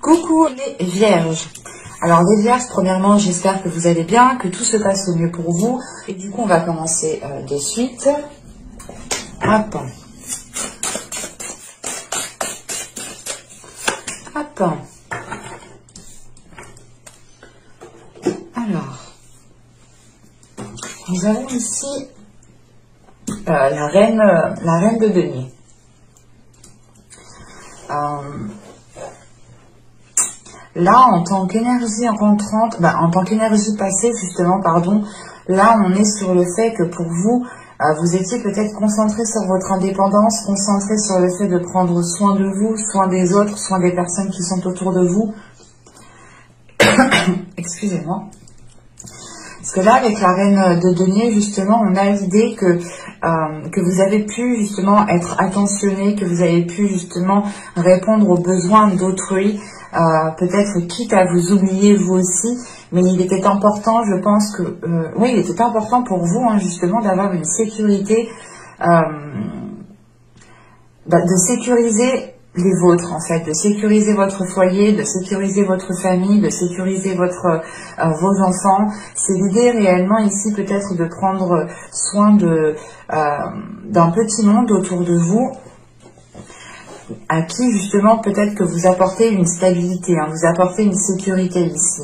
Coucou les vierges. Alors les vierges, premièrement, j'espère que vous allez bien, que tout se passe au mieux pour vous. Et du coup, on va commencer de suite. Hop. Hop. Alors, nous avons ici la reine de denier. Là, en tant qu'énergie rentrante, en tant qu'énergie passée, justement, pardon, là, on est sur le fait que pour vous, vous étiez peut-être concentré sur votre indépendance, concentré sur le fait de prendre soin de vous, soin des autres, soin des personnes qui sont autour de vous. Excusez-moi. Parce que là, avec la reine de denier, justement, on a l'idée que vous avez pu, justement, être attentionné, que vous avez pu, justement, répondre aux besoins d'autrui, peut-être quitte à vous oublier vous aussi, mais il était important, je pense que, oui, il était important pour vous, hein, justement, d'avoir une sécurité, de sécuriser les vôtres, en fait, de sécuriser votre foyer, de sécuriser votre famille, de sécuriser vos enfants. C'est l'idée réellement ici peut-être de prendre soin d'un petit monde autour de vous, à qui justement peut-être que vous apportez une stabilité, hein, vous apportez une sécurité ici.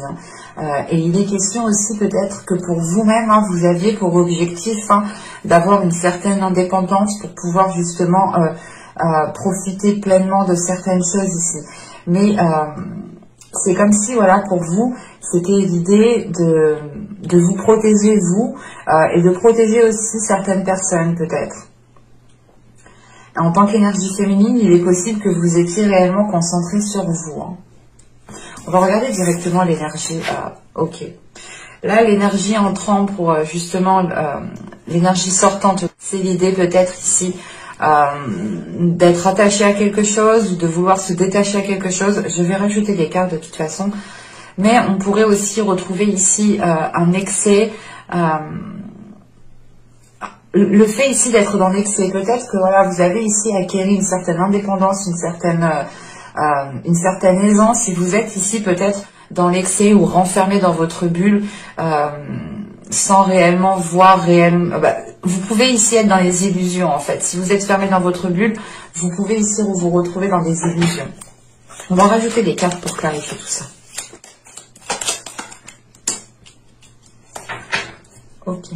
Hein. Et il est question aussi peut-être que pour vous-même, hein, vous aviez pour objectif, hein, d'avoir une certaine indépendance pour pouvoir justement profiter pleinement de certaines choses ici. Mais c'est comme si, voilà, pour vous, c'était l'idée de vous protéger vous et de protéger aussi certaines personnes peut-être. En tant qu'énergie féminine, il est possible que vous étiez réellement concentré sur vous. Hein. On va regarder directement l'énergie. Ok. Là, l'énergie entrant pour justement l'énergie sortante, c'est l'idée peut-être ici d'être attaché à quelque chose ou de vouloir se détacher à quelque chose. Je vais rajouter des cartes de toute façon. Mais on pourrait aussi retrouver ici un excès. Le fait ici d'être dans l'excès, peut-être que voilà, vous avez ici acquéri une certaine indépendance, une certaine aisance. Si vous êtes ici peut-être dans l'excès ou renfermé dans votre bulle, sans réellement voir réellement... vous pouvez ici être dans les illusions en fait. Si vous êtes fermé dans votre bulle, vous pouvez ici vous retrouver dans des illusions. On va rajouter des cartes pour clarifier tout ça. Ok.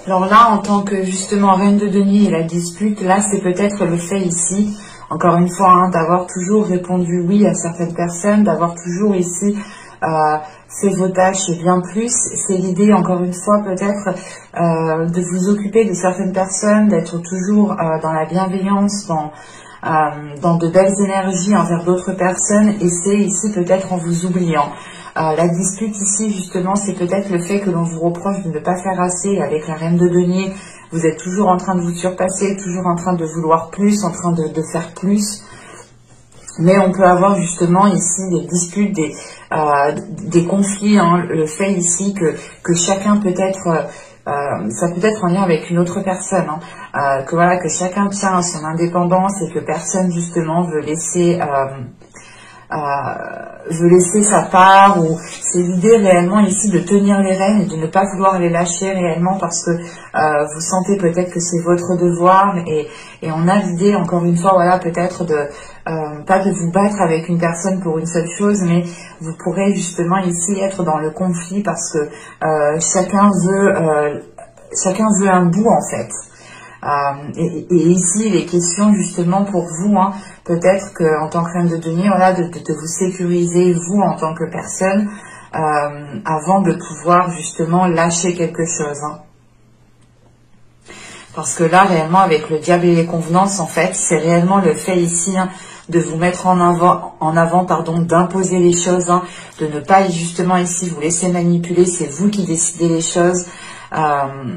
Alors là, en tant que justement reine de denier et la dispute, là c'est peut-être le fait ici, encore une fois, hein, d'avoir toujours répondu oui à certaines personnes, d'avoir toujours ici fait vos tâches et bien plus. C'est l'idée, encore une fois, peut-être de vous occuper de certaines personnes, d'être toujours dans la bienveillance, dans de belles énergies envers d'autres personnes, et c'est ici peut-être en vous oubliant. La dispute ici, justement, c'est peut-être le fait que l'on vous reproche de ne pas faire assez. Avec la reine de denier, vous êtes toujours en train de vous surpasser, toujours en train de vouloir plus, en train de faire plus. Mais on peut avoir justement ici des disputes, des conflits. Hein. Le fait ici que chacun peut être... ça peut être en lien avec une autre personne. Hein. Que voilà, que chacun tient à son indépendance et que personne justement veut laisser sa part, ou c'est l'idée réellement ici de tenir les rênes et de ne pas vouloir les lâcher réellement parce que vous sentez peut-être que c'est votre devoir, et on a l'idée, encore une fois, voilà, peut-être de pas de vous battre avec une personne pour une seule chose, mais vous pourrez justement ici être dans le conflit parce que chacun veut un bout en fait. Et ici, il est question justement pour vous, hein, peut-être qu'en tant que reine de denier, voilà, de vous sécuriser, vous, en tant que personne, avant de pouvoir justement lâcher quelque chose. Hein. Parce que là, réellement, avec le diable et les convenances, en fait, c'est réellement le fait ici, hein, de vous mettre en avant, d'imposer les choses, hein, de ne pas justement ici vous laisser manipuler, c'est vous qui décidez les choses.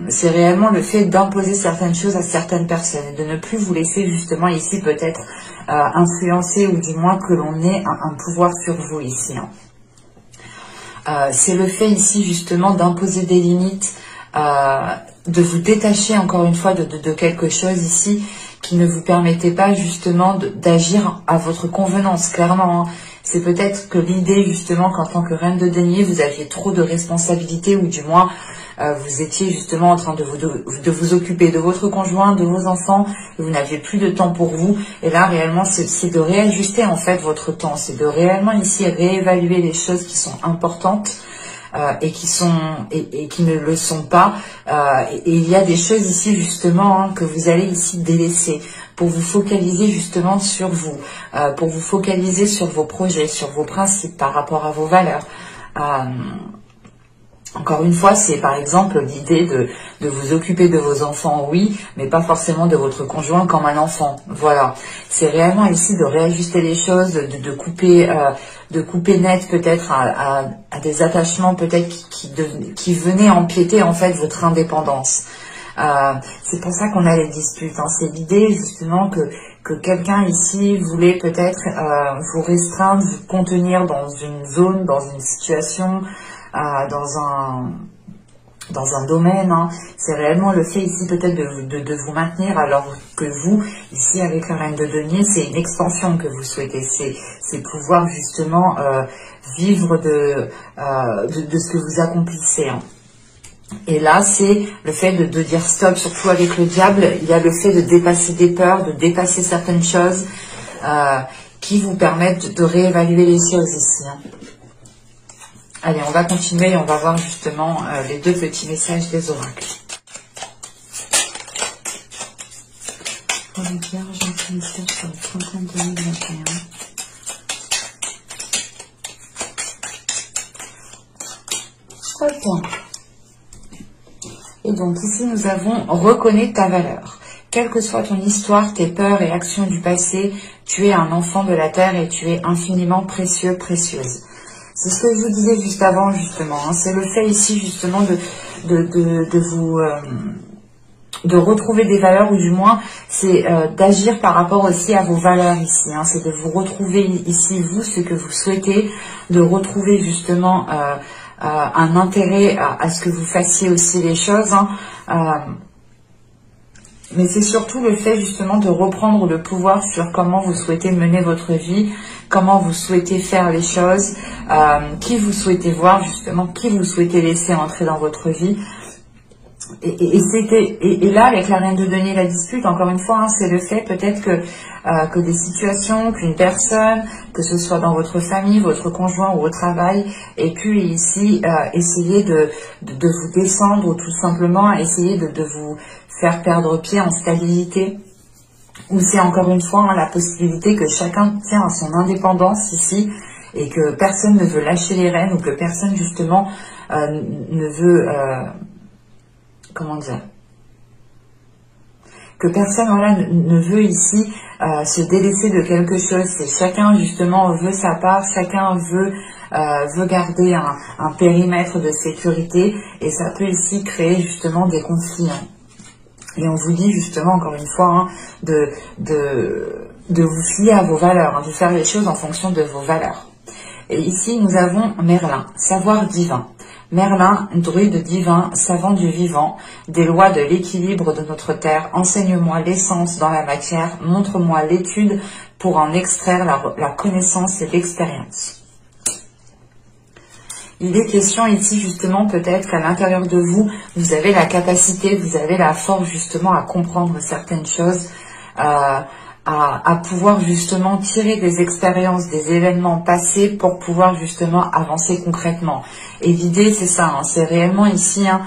C'est réellement le fait d'imposer certaines choses à certaines personnes et de ne plus vous laisser justement ici peut-être influencer, ou du moins que l'on ait un pouvoir sur vous ici. Hein. C'est le fait ici justement d'imposer des limites, de vous détacher encore une fois de quelque chose ici qui ne vous permettait pas justement d'agir à votre convenance, clairement. Hein. C'est peut-être que l'idée justement qu'en tant que reine de denier, vous aviez trop de responsabilités, ou du moins vous étiez justement en train de vous occuper de votre conjoint, de vos enfants, et vous n'aviez plus de temps pour vous. Et là réellement c'est de réajuster en fait votre temps, c'est de réellement ici réévaluer les choses qui sont importantes. Et qui ne le sont pas, et il y a des choses ici justement que vous allez ici délaisser pour vous focaliser justement sur vous, pour vous focaliser sur vos projets, sur vos principes par rapport à vos valeurs. Encore une fois, c'est par exemple l'idée de vous occuper de vos enfants, oui, mais pas forcément de votre conjoint comme un enfant. Voilà, c'est réellement ici de réajuster les choses, de couper net peut-être à des attachements peut-être qui venaient empiéter en fait votre indépendance. C'est pour ça qu'on a les disputes. Hein. C'est l'idée justement que quelqu'un ici voulait peut-être vous restreindre, vous contenir dans une zone, dans une situation, dans un domaine. Hein. C'est réellement le fait ici peut-être de vous maintenir, alors que vous, ici avec la reine de denier, c'est une extension que vous souhaitez. C'est pouvoir justement vivre de ce que vous accomplissez. Hein. Et là, c'est le fait de dire stop, surtout avec le diable. Il y a le fait de dépasser des peurs, de dépasser certaines choses qui vous permettent de réévaluer les choses ici. Hein. Allez, on va continuer et on va voir justement les deux petits messages des oracles. Pour les vierges, un message sur le printemps 2021. Ok. Et donc ici, nous avons reconnais ta valeur. Quelle que soit ton histoire, tes peurs et actions du passé, tu es un enfant de la terre et tu es infiniment précieux, précieuse. C'est ce que je vous disais juste avant, justement. Hein. C'est le fait ici, justement, de retrouver des valeurs, ou du moins, c'est d'agir par rapport aussi à vos valeurs ici. Hein. C'est de vous retrouver ici, vous, ce que vous souhaitez, de retrouver justement un intérêt à ce que vous fassiez aussi les choses. Hein. Mais c'est surtout le fait justement de reprendre le pouvoir sur comment vous souhaitez mener votre vie, comment vous souhaitez faire les choses, qui vous souhaitez voir justement, qui vous souhaitez laisser entrer dans votre vie. Et là, avec la reine de denier, la dispute, encore une fois, hein, c'est le fait peut-être que des situations, qu'une personne, que ce soit dans votre famille, votre conjoint ou au travail, ait pu ici essayer de vous descendre, ou tout simplement essayer de vous faire perdre pied en stabilité. Ou c'est encore une fois hein, la possibilité que chacun tient à son indépendance ici, et que personne ne veut lâcher les rênes, ou que personne justement ne veut... comment dire, que personne voilà, ne veut ici se délaisser de quelque chose. C'est chacun justement veut sa part, chacun veut garder un périmètre de sécurité, et ça peut ici créer justement des conflits. Hein. Et on vous dit justement encore une fois hein, de vous fier à vos valeurs, hein, de faire les choses en fonction de vos valeurs. Et ici nous avons Merlin, savoir divin. Merlin, druide divin, savant du vivant, des lois de l'équilibre de notre terre, enseigne-moi l'essence dans la matière, montre-moi l'étude pour en extraire la connaissance et l'expérience. Il est question ici justement peut-être qu'à l'intérieur de vous, vous avez la capacité, vous avez la force justement à comprendre certaines choses, à pouvoir justement tirer des expériences, des événements passés pour pouvoir justement avancer concrètement. Et l'idée c'est ça, hein, c'est réellement ici hein,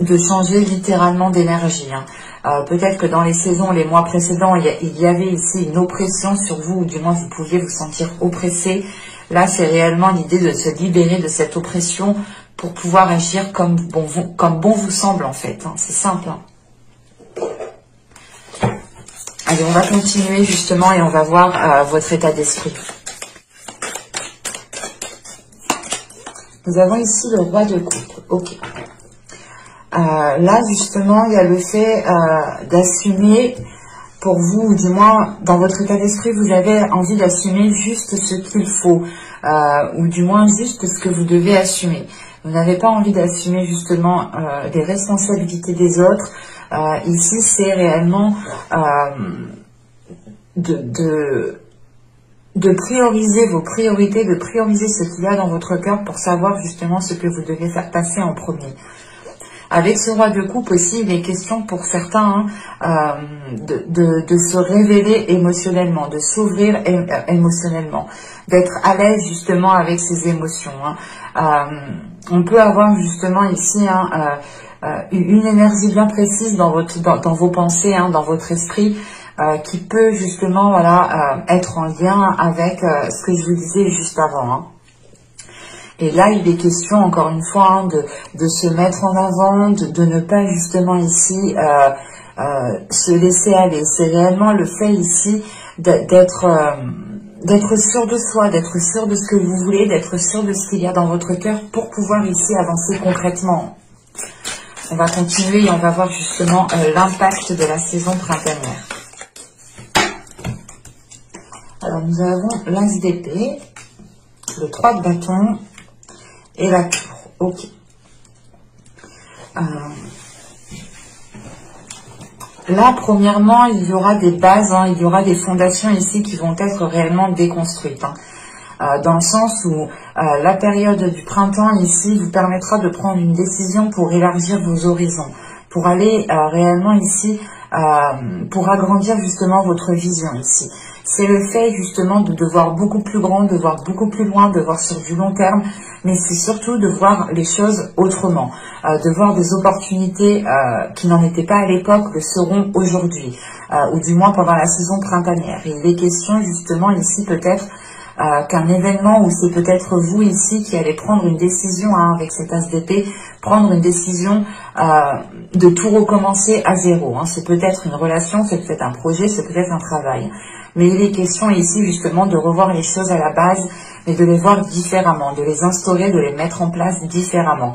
de changer littéralement d'énergie. Hein. Peut-être que dans les saisons, les mois précédents, il y avait ici une oppression sur vous, ou du moins vous pouviez vous sentir oppressé. Là, c'est réellement l'idée de se libérer de cette oppression pour pouvoir agir comme bon vous semble en fait. Hein. C'est simple. Hein. Allez, on va continuer justement et on va voir votre état d'esprit. Nous avons ici le roi de coupe. Ok. Là, justement, il y a le fait d'assumer pour vous, ou du moins dans votre état d'esprit, vous avez envie d'assumer juste ce qu'il faut, ou du moins juste ce que vous devez assumer. Vous n'avez pas envie d'assumer justement les responsabilités des autres, ici, c'est réellement de prioriser vos priorités, de prioriser ce qu'il y a dans votre cœur pour savoir justement ce que vous devez faire passer en premier. Avec ce roi de coupe aussi, il est question pour certains de se révéler émotionnellement, de s'ouvrir émotionnellement, d'être à l'aise justement avec ses émotions. On peut avoir justement ici une énergie bien précise dans vos pensées, dans votre esprit, qui peut justement être en lien avec ce que je vous disais juste avant. Et là, il est question, encore une fois, de se mettre en avant, de ne pas justement ici se laisser aller. C'est réellement le fait ici d'être sûr de soi, d'être sûr de ce que vous voulez, d'être sûr de ce qu'il y a dans votre cœur pour pouvoir ici avancer concrètement. On va continuer et on va voir justement l'impact de la saison printanière. Alors, nous avons l'as d'épée, le 3 de bâton, et la tour. Ok. Là, premièrement, il y aura des bases, il y aura des fondations ici qui vont être réellement déconstruites. Dans le sens où la période du printemps ici vous permettra de prendre une décision pour élargir vos horizons, pour aller réellement ici, pour agrandir justement votre vision ici. C'est le fait justement de voir beaucoup plus grand, de voir beaucoup plus loin, de voir sur du long terme, mais c'est surtout de voir les choses autrement, de voir des opportunités qui n'en étaient pas à l'époque, le seront aujourd'hui, ou du moins pendant la saison printanière. Et il est question justement ici peut-être qu'un événement où c'est peut-être vous ici qui allez prendre une décision avec cet as d'épée, prendre une décision de tout recommencer à zéro. C'est peut-être une relation, c'est peut-être un projet, c'est peut-être un travail. Mais il est question ici justement de revoir les choses à la base, mais de les voir différemment, de les instaurer, de les mettre en place différemment.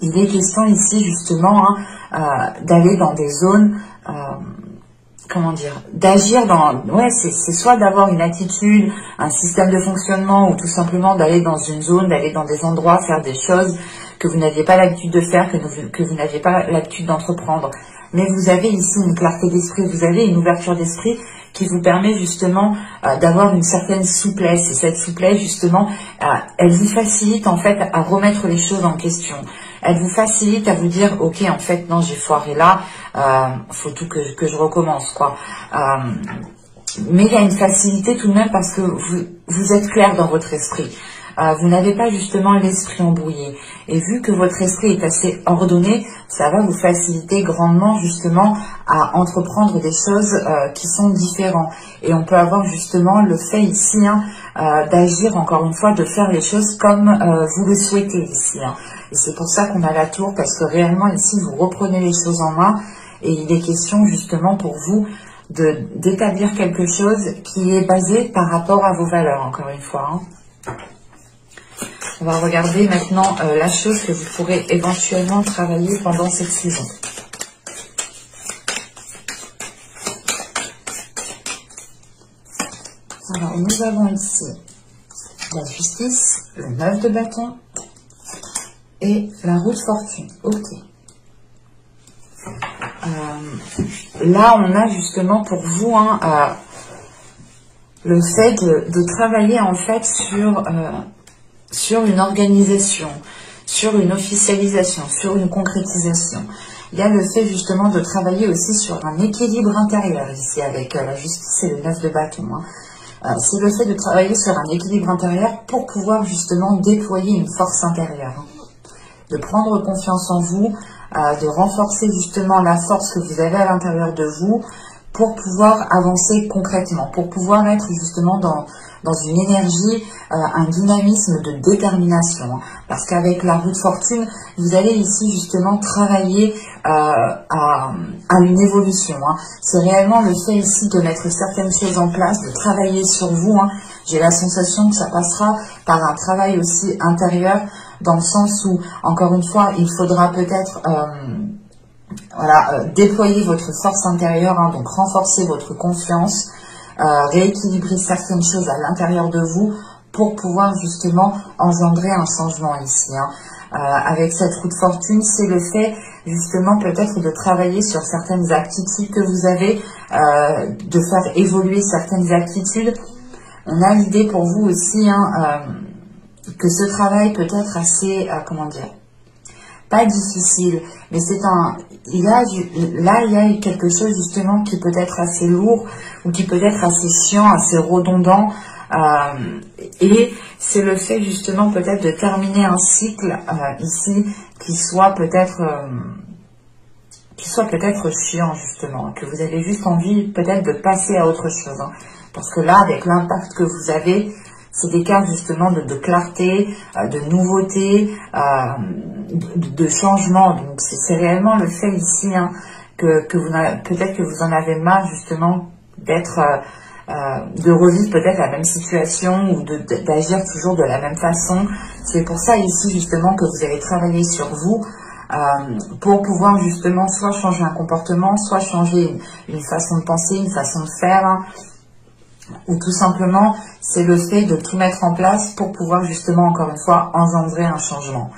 Il est question ici justement d'aller dans des zones, comment dire, d'agir dans... Ouais, c'est soit d'avoir une attitude, un système de fonctionnement, ou tout simplement d'aller dans une zone, d'aller dans des endroits, faire des choses que vous n'aviez pas l'habitude de faire, que vous n'aviez pas l'habitude d'entreprendre. Mais vous avez ici une clarté d'esprit, vous avez une ouverture d'esprit qui vous permet justement d'avoir une certaine souplesse. Et cette souplesse, justement, elle vous facilite en fait à remettre les choses en question. Elle vous facilite à vous dire, ok, en fait, non, j'ai foiré là, faut tout que je recommence, quoi. Mais il y a une facilité tout de même parce que vous êtes clair dans votre esprit. Vous n'avez pas justement l'esprit embrouillé. Et vu que votre esprit est assez ordonné, ça va vous faciliter grandement justement à entreprendre des choses qui sont différentes. Et on peut avoir justement le fait ici d'agir encore une fois, de faire les choses comme vous le souhaitez ici. Et c'est pour ça qu'on a la tour, parce que réellement ici vous reprenez les choses en main et il est question justement pour vous d'établir quelque chose qui est basé par rapport à vos valeurs, encore une fois. On va regarder maintenant la chose que vous pourrez éventuellement travailler pendant cette saison. Alors, nous avons ici la justice, le 9 de bâton et la roue de fortune. Ok. Là, on a justement pour vous le fait de travailler en fait sur une organisation, sur une officialisation, sur une concrétisation. Il y a le fait justement de travailler aussi sur un équilibre intérieur ici avec la justice et le 9 de bâton. C'est le fait de travailler sur un équilibre intérieur pour pouvoir justement déployer une force intérieure. De prendre confiance en vous, de renforcer justement la force que vous avez à l'intérieur de vous pour pouvoir avancer concrètement, pour pouvoir être justement dans une énergie, un dynamisme de détermination. Parce qu'avec la roue de fortune, vous allez ici justement travailler à une évolution. C'est réellement le fait ici de mettre certaines choses en place, de travailler sur vous. J'ai la sensation que ça passera par un travail aussi intérieur, dans le sens où, encore une fois, il faudra peut-être déployer votre force intérieure, donc renforcer votre confiance, rééquilibrer certaines choses à l'intérieur de vous pour pouvoir justement engendrer un changement ici. avec cette roue de fortune, c'est le fait justement peut-être de travailler sur certaines aptitudes que vous avez, de faire évoluer certaines aptitudes. On a l'idée pour vous aussi que ce travail peut être assez, comment dire, pas difficile, mais il y a quelque chose justement qui peut être assez lourd ou qui peut être assez chiant, assez redondant, et c'est le fait justement peut-être de terminer un cycle ici qui soit peut-être chiant justement, que vous avez juste envie peut-être de passer à autre chose, hein. Parce que là, avec l'impact que vous avez, c'est des cartes justement de clarté, de nouveauté, de changement. Donc c'est réellement le fait ici, hein, peut-être que vous en avez marre justement de revivre peut-être la même situation ou d'agir toujours de la même façon. C'est pour ça ici justement que vous allez travailler sur vous pour pouvoir justement soit changer un comportement, soit changer une façon de penser, une façon de faire, hein, ou tout simplement c'est le fait de tout mettre en place pour pouvoir justement encore une fois engendrer un changement.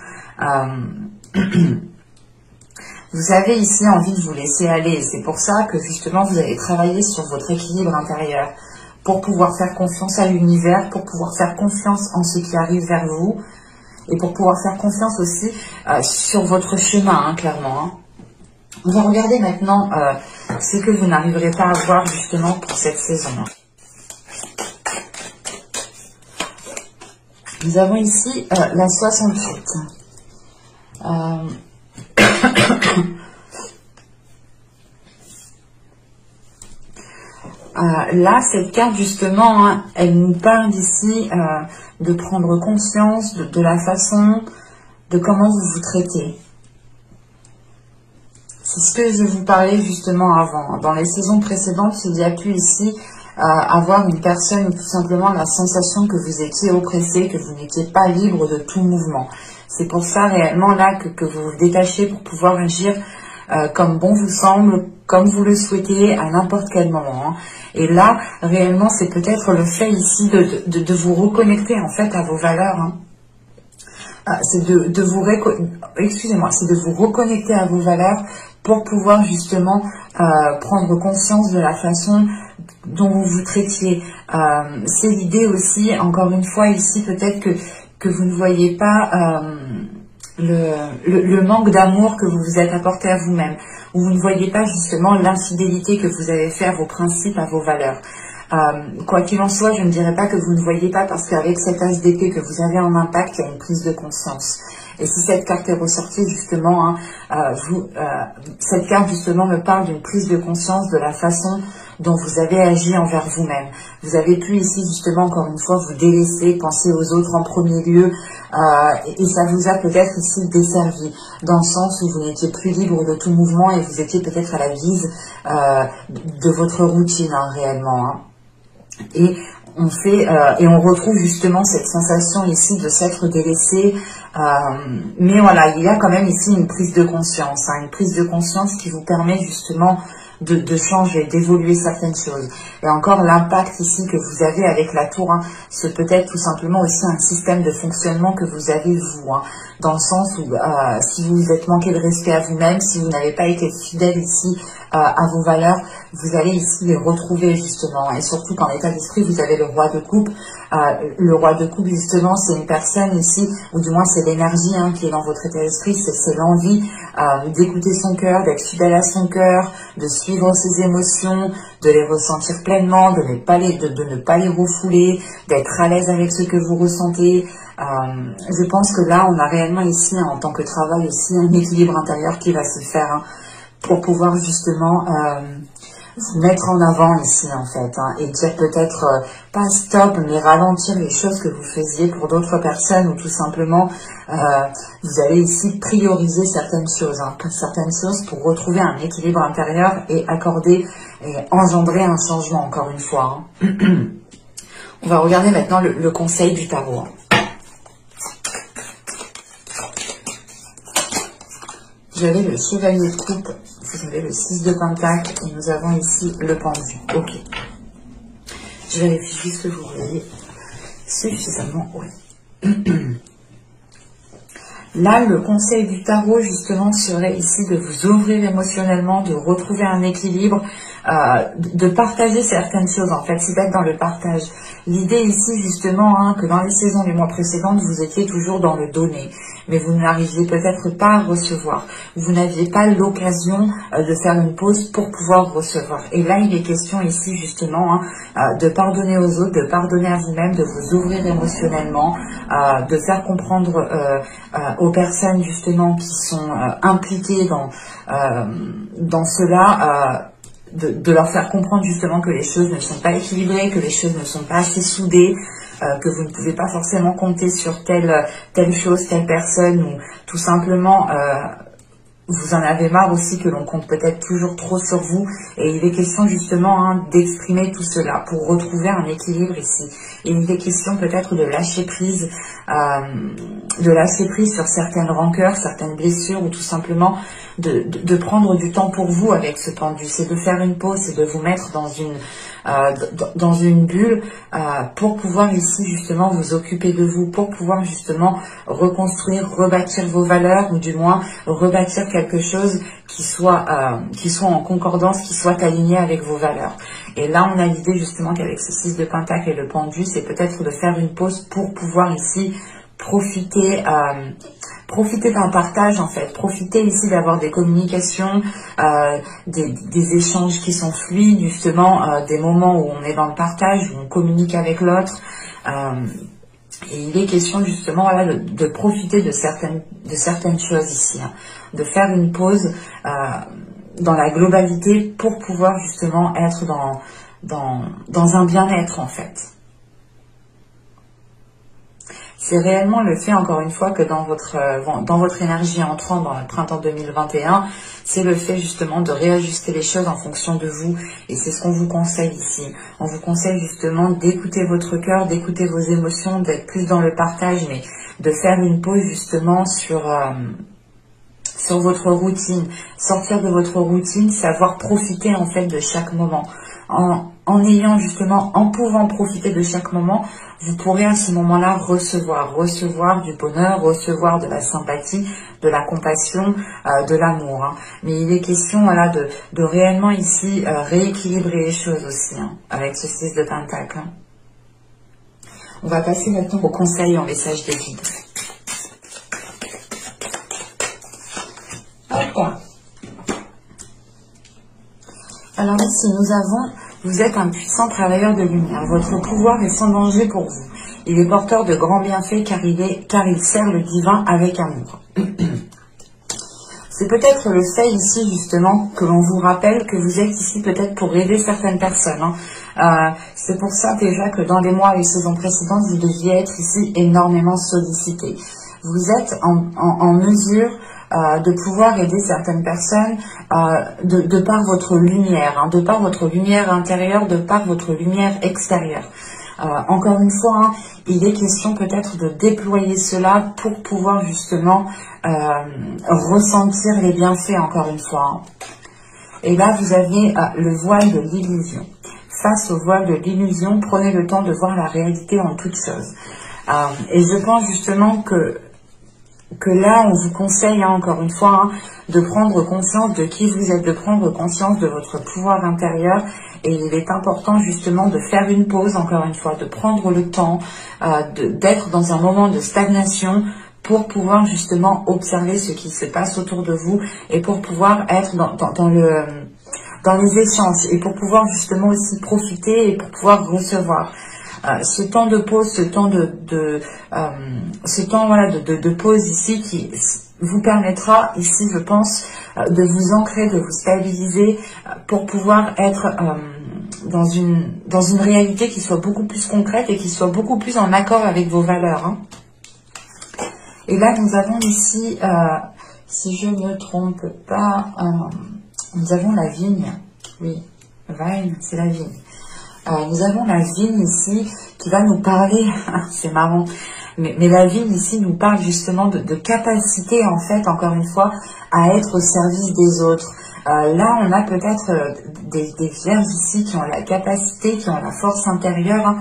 Vous avez ici envie de vous laisser aller, c'est pour ça que justement vous allez travailler sur votre équilibre intérieur pour pouvoir faire confiance à l'univers, pour pouvoir faire confiance en ce qui arrive vers vous et pour pouvoir faire confiance aussi sur votre chemin, hein, clairement, hein. On va regarder maintenant ce que vous n'arriverez pas à voir justement pour cette saison. Nous avons ici la 68. Là, cette carte, justement, hein, elle nous parle ici de prendre conscience de la façon de comment vous vous traitez. C'est ce que je vous parlais justement avant. Dans les saisons précédentes, il y a pu ici avoir une personne ou tout simplement la sensation que vous étiez oppressé, que vous n'étiez pas libre de tout mouvement. C'est pour ça réellement là que vous vous détachez pour pouvoir agir comme bon vous semble, comme vous le souhaitez à n'importe quel moment, hein. Et là, réellement, c'est peut-être le fait ici de vous reconnecter en fait à vos valeurs, hein. C'est de vous reconnecter à vos valeurs pour pouvoir justement prendre conscience de la façon dont vous vous traitiez. C'est l'idée aussi, encore une fois ici, peut-être que vous ne voyez pas le manque d'amour que vous vous êtes apporté à vous-même, ou vous ne voyez pas justement l'infidélité que vous avez fait à vos principes, à vos valeurs. Quoi qu'il en soit, je ne dirais pas que vous ne voyez pas, parce qu'avec cet as d'épée que vous avez en impact, il y a une prise de conscience. Et si cette carte est ressortie justement, hein, cette carte justement me parle d'une prise de conscience de la façon dont vous avez agi envers vous-même. Vous avez pu ici justement encore une fois vous délaisser, penser aux autres en premier lieu, et ça vous a peut-être ici desservi, dans le sens où vous n'étiez plus libre de tout mouvement et vous étiez peut-être à la guise de votre routine, hein, réellement, hein. Et on retrouve justement cette sensation ici de s'être délaissé, mais voilà, il y a quand même ici une prise de conscience, hein, une prise de conscience qui vous permet justement de changer, d'évoluer certaines choses. Et encore l'impact ici que vous avez avec la tour, hein, c'est peut-être tout simplement aussi un système de fonctionnement que vous avez vous, hein, dans le sens où si vous vous êtes manqué de respect à vous-même, si vous n'avez pas été fidèle ici à vos valeurs, vous allez ici les retrouver justement. Et surtout qu'en état d'esprit, vous avez le roi de coupe. Le roi de coupe justement, c'est une personne ici, ou du moins c'est l'énergie, hein, qui est dans votre état d'esprit, c'est l'envie d'écouter son cœur, d'être fidèle à son cœur, de suivre ses émotions, de les ressentir pleinement, de ne pas les refouler, d'être à l'aise avec ce que vous ressentez. Je pense que là, on a réellement ici, hein, en tant que travail aussi, un équilibre intérieur qui va se faire, hein, pour pouvoir justement vous mettre en avant ici en fait, hein, et dire peut-être pas stop, mais ralentir les choses que vous faisiez pour d'autres personnes, ou tout simplement vous allez ici prioriser certaines choses, hein, certaines choses pour retrouver un équilibre intérieur et accorder et engendrer un changement, encore une fois, hein. On va regarder maintenant le conseil du tarot, hein. J'avais le chevalier de coupe, vous avez le 6 de pentacle et nous avons ici le pendu. Ok. Je vérifie juste que vous voyez suffisamment. Oui. Là, le conseil du tarot, justement, serait ici de vous ouvrir émotionnellement, de retrouver un équilibre, de partager certaines choses, en fait, c'est d'être dans le partage. L'idée ici, justement, hein, que dans les saisons des mois précédentes, vous étiez toujours dans le donner, mais vous n'arriviez peut-être pas à recevoir. Vous n'aviez pas l'occasion de faire une pause pour pouvoir recevoir. Et là, il est question ici, justement, hein, de pardonner aux autres, de pardonner à vous-même, de vous ouvrir émotionnellement, de faire comprendre aux personnes, justement, qui sont impliquées dans cela, de leur faire comprendre justement que les choses ne sont pas équilibrées, que les choses ne sont pas assez soudées, que vous ne pouvez pas forcément compter sur telle chose, telle personne, ou tout simplement vous en avez marre aussi que l'on compte peut-être toujours trop sur vous, et il est question justement hein, d'exprimer tout cela pour retrouver un équilibre ici. Et il est question peut-être de lâcher prise sur certaines rancœurs, certaines blessures, ou tout simplement de prendre du temps pour vous avec ce pendu. C'est de faire une pause, c'est de vous mettre dans une bulle pour pouvoir ici justement vous occuper de vous, pour pouvoir justement reconstruire, rebâtir vos valeurs, ou du moins rebâtir quelque chose qui soit en concordance, qui soit aligné avec vos valeurs. Et là, on a l'idée justement qu'avec ce 6 de Pentacle et le pendu, c'est peut-être de faire une pause pour pouvoir ici profiter d'un partage en fait, profiter ici d'avoir des communications, des échanges qui sont fluides, justement, des moments où on est dans le partage, où on communique avec l'autre. Et il est question justement voilà, de profiter de certaines choses ici, hein, de faire une pause dans la globalité pour pouvoir justement être dans un bien-être en fait. C'est réellement le fait, encore une fois, que dans votre énergie entrant dans le printemps 2021, c'est le fait justement de réajuster les choses en fonction de vous. Et c'est ce qu'on vous conseille ici. On vous conseille justement d'écouter votre cœur, d'écouter vos émotions, d'être plus dans le partage, mais de faire une pause justement sur votre routine. Sortir de votre routine, savoir profiter en fait de chaque moment. En pouvant profiter de chaque moment, vous pourrez à ce moment-là recevoir du bonheur, recevoir de la sympathie, de la compassion, de l'amour. Hein. Mais il est question voilà, de réellement ici rééquilibrer les choses aussi, hein, avec ce 6 de Pentacle. Hein. On va passer maintenant au conseil en message des guides. Hop. Alors ici, vous êtes un puissant travailleur de lumière. Votre pouvoir est sans danger pour vous. Il est porteur de grands bienfaits car il sert le divin avec amour. C'est peut-être le fait ici justement que l'on vous rappelle que vous êtes ici peut-être pour aider certaines personnes. Hein. C'est pour ça déjà que dans les mois et les saisons précédentes, vous deviez être ici énormément sollicité. Vous êtes en mesure de pouvoir aider certaines personnes de par votre lumière, hein, de par votre lumière intérieure, de par votre lumière extérieure. Encore une fois, hein, il est question peut-être de déployer cela pour pouvoir justement ressentir les bienfaits, encore une fois. Hein. Et là, vous avez le voile de l'illusion. Face au voile de l'illusion, prenez le temps de voir la réalité en toute chose. Et je pense justement que là, on vous conseille, hein, encore une fois, hein, de prendre conscience de qui vous êtes, de prendre conscience de votre pouvoir intérieur. Et il est important justement de faire une pause, encore une fois, de prendre le temps d'être dans un moment de stagnation pour pouvoir justement observer ce qui se passe autour de vous et pour pouvoir être dans les échanges et pour pouvoir justement aussi profiter et pour pouvoir recevoir. Ce temps de pause, ce temps de pause ici qui vous permettra ici, je pense, de vous ancrer, de vous stabiliser pour pouvoir être dans une réalité qui soit beaucoup plus concrète et qui soit beaucoup plus en accord avec vos valeurs. Hein. Et là, nous avons ici, si je ne me trompe pas, nous avons la vigne. Oui, vine, c'est la vigne. Nous avons la vigne ici qui va nous parler, c'est marrant, mais la vigne ici nous parle justement de capacité en fait, encore une fois, à être au service des autres. Là, on a peut-être des vierges ici qui ont la capacité, qui ont la force intérieure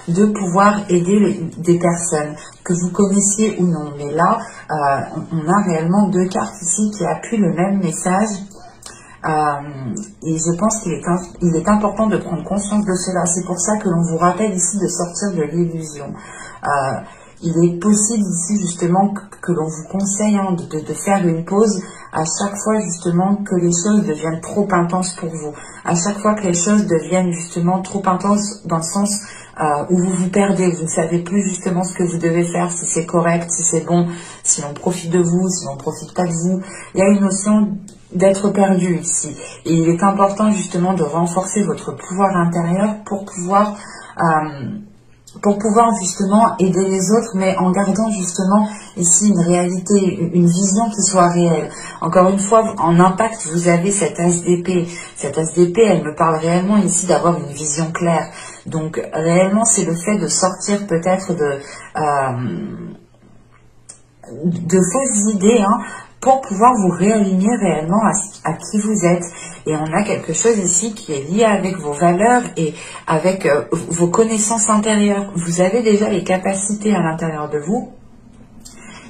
de pouvoir aider des personnes, que vous connaissiez ou non. Mais là, on a réellement 2 cartes ici qui appuient le même message. Et je pense qu'il est important de prendre conscience de cela. C'est pour ça que l'on vous rappelle ici de sortir de l'illusion. Il est possible ici justement que l'on vous conseille de faire une pause à chaque fois justement que les choses deviennent trop intenses pour vous. À chaque fois que les choses deviennent justement trop intenses dans le sens où vous vous perdez, vous ne savez plus justement ce que vous devez faire, si c'est correct, si c'est bon, si l'on profite de vous, si l'on ne profite pas de vous. Il y a une notion d'être perdu ici. Et il est important justement de renforcer votre pouvoir intérieur pour pouvoir justement aider les autres, mais en gardant justement ici une réalité, une vision qui soit réelle. Encore une fois, en impact, vous avez cette as d'épée. Cette as d'épée, elle me parle réellement ici d'avoir une vision claire. Donc réellement, c'est le fait de sortir peut-être de fausses idées, pour pouvoir vous réaligner réellement à qui vous êtes. Et on a quelque chose ici qui est lié avec vos valeurs et avec vos connaissances intérieures. Vous avez déjà les capacités à l'intérieur de vous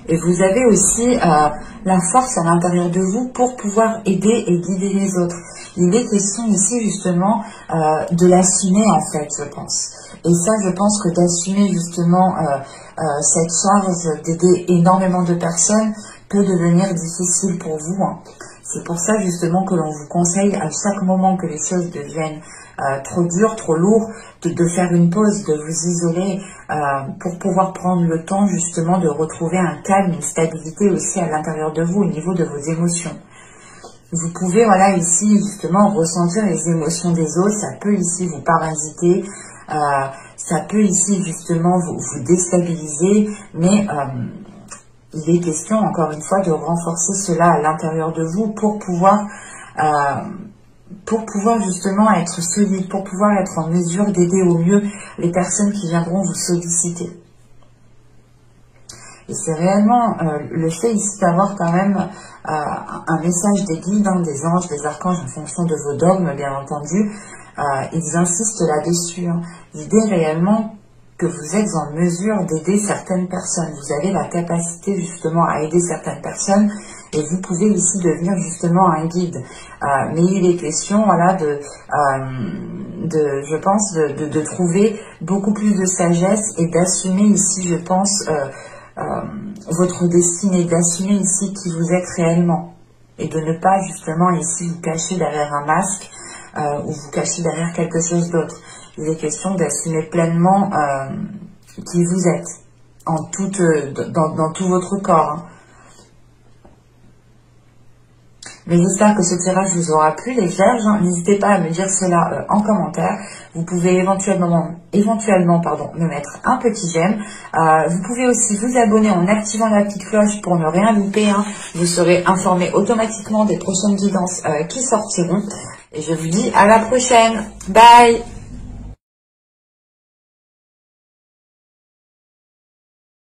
et vous avez aussi la force à l'intérieur de vous pour pouvoir aider et guider les autres. Il est question ici justement de l'assumer en fait, je pense. Et ça, je pense que d'assumer justement cette charge d'aider énormément de personnes peut devenir difficile pour vous. C'est pour ça justement que l'on vous conseille à chaque moment que les choses deviennent trop dures, trop lourdes, de faire une pause, de vous isoler pour pouvoir prendre le temps justement de retrouver un calme, une stabilité aussi à l'intérieur de vous au niveau de vos émotions. Vous pouvez, voilà, ici justement ressentir les émotions des autres, ça peut ici vous parasiter, ça peut ici justement vous déstabiliser, mais il est question, encore une fois, de renforcer cela à l'intérieur de vous pour pouvoir justement être solide, pour pouvoir être en mesure d'aider au mieux les personnes qui viendront vous solliciter. Et c'est réellement le fait ici d'avoir quand même un message des guides, des anges, des archanges en fonction de vos dogmes, bien entendu. Ils insistent là-dessus. L'idée réellement que vous êtes en mesure d'aider certaines personnes. Vous avez la capacité justement à aider certaines personnes et vous pouvez ici devenir justement un guide. Mais il est question, voilà, je pense, de trouver beaucoup plus de sagesse et d'assumer ici, je pense, votre destinée, d'assumer ici qui vous êtes réellement et de ne pas justement ici vous cacher derrière un masque ou vous cacher derrière quelque chose d'autre. Il est question d'assumer pleinement qui vous êtes dans tout votre corps. Mais j'espère que ce tirage vous aura plu, les vierges. N'hésitez pas à me dire cela en commentaire. Vous pouvez éventuellement me mettre un petit j'aime. Vous pouvez aussi vous abonner en activant la petite cloche pour ne rien louper. Vous serez informé automatiquement des prochaines guidances qui sortiront. Et je vous dis à la prochaine. Bye!